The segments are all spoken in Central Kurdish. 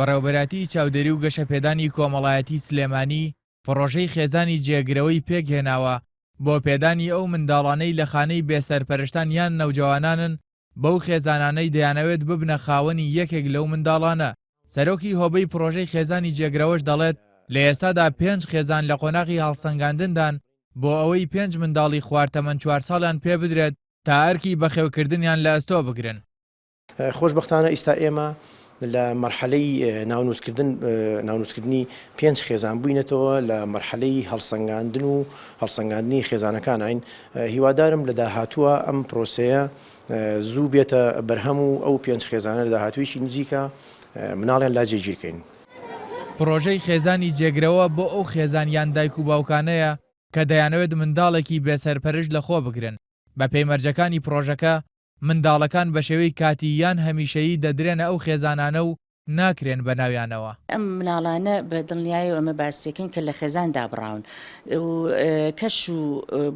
بەڕێوەبەراتی چاودێری و گەشەپێدانی کۆمەڵایەتی سلێمانی پڕۆژەی خێزانی جێگرەوەی پێکهێناوە بۆ پێدانی ئەو منداڵانەی لە خانەی بێسەرپەرشتان یان نەوجەوانانن بەو خێزانانەی دەیانەوێت ببنە خاوەنی یەکێک لەو منداڵانە. سەرۆکی هۆبەی پڕۆژەی خێزانی جێگرەوەش دەڵێت لە ئێستادا 5 خێزان لە قۆناغی هەڵسەنگاندندان بۆ ئەوەی 5 منداڵی خواردەمەند 4 ساڵیان پێ بدرێت تا ئەرکی بەخێوکردنیان لە ئەستۆ بگرن. خۆشبەختانە ئێستا ئێمە لە مەرحەلەی ناونووسکردنی 5 خێزان بووینەتەوە لە مەرحەلەی هەڵسەنگاندن و هەڵسەنگاندنی خێزانەکان ئاین. هیوادارم لە داهاتووە ئەم پرۆسەیە زوو بێتە بەرهەم و ئەو 5 خێزانە لە داهاتوویشی نزیکە مناڵیان لا جێگیرکەین. پڕۆژەی خێزانی جێگرەوە بۆ ئەو خێزانیان دایک و باوکانەیە کە دەیانەوێت منداڵێکی بێسەرپەرش لەخۆ بگرن. بە پەیمەرجەکانی پرۆژەکە منداڵەکان بە شێوەی کاتی یان هەمیشەیی دەدرێنە ئەو خێزانانە و ناکرێن بە ناویانەوە. ئەم مناڵانە بە دڵنیایی ئەمە باسیەکەن کە لە خێزان دابڕاون و کەش و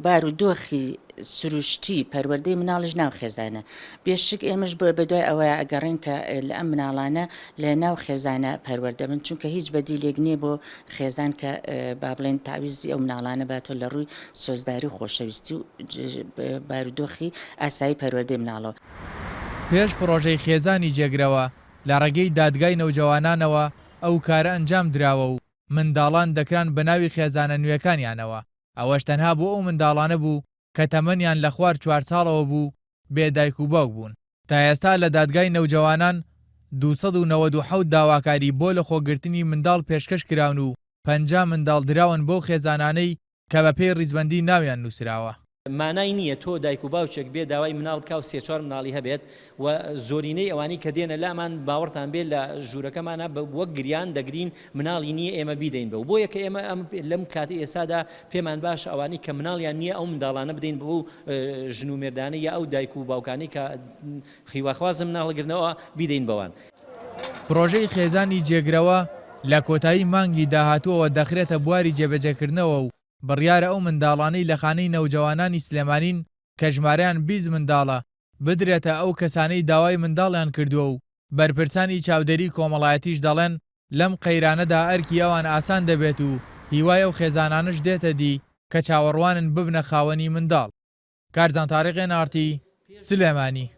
بار و دۆخی سروشتی پەروەردەی مناڵش ناو خێزانە. بێشک ئێمەش بە دوای ئەوەیە ئەگەڕین کە لە ئەم مناڵانە لە ناو خێزانە پەروەردەبن، چونکە هیچ بەدیلێک نییە بۆ خێزان کە با بڵێن تاویزی ئەو مناڵانە باتۆ لە ڕووی سۆزداری و خۆشەویستی و بارودۆخی ئاسایی پەروەردەی مناڵەوە. پێش پڕۆژەی خێزانی جێگرەوە لە ڕێگەی دادگای نەوجەوانانەوە ئەو کارە ئەنجام دراوە و منداڵان دەکران بە ناوی خێزانە نوێکانیانەوە. ئەوەش تەنها بۆ ئەو منداڵانە بوو کە تەمەنیان لە خوار 4 ساڵەوە بوو بێدایک و باوک بوون. تا ئێستا لە دادگای نەوجەوانان 297 داواکاری بۆ لە خۆگرتنی منداڵ پێشکەش کراون و 50 منداڵ دراون بۆ خێزانانەی کە بە پێی ڕیزبەندی ناویان نووسراوە. مانای نییە تۆ دایک و باوچێک بێ داوای مناڵ بکە و 3-4 مناڵی هەبێت و زۆرینەی ئەوانی کە دێنە لامان باوەڕتان بێت لە ژوورەکەمانە وەک گریان دەگرین مناڵی نییە ئێمە بیدەین بە و بۆ یەکە ئێمە لەم کاتی ئێسادا پێمان باش ئەوانی کە مناڵیان نییە ئەو منداڵانە بدەین بۆ ژن و مێردانە یا ئەو دایک و باوکانی کە خیواخوازم مناڵگرنەوە بیدەین بەوان. پڕۆژەی خێزانی جێگرەوە لە کۆتایی مانگی داهاتووەوە دەخرێتە بواری جێبەجێکردنەوە و بڕیارە ئەو منداڵانەی لە خانەی نەوجەوانانی سلێمانین کە ژمارەیان 20 منداڵە بدرێتە ئەو کەسانەی داوای منداڵیان کردووە و بەرپرسانی چاودێری کۆمەڵایەتیش دەڵێن لەم قەیرانەدا ئەرکی ئەوان ئاسان دەبێت و هیوای ئەو خێزانانش دێتە دی کە چاوەڕوانن ببنە خاوەنی منداڵ. کارزان تاریقێن ئارتی سلێمانی.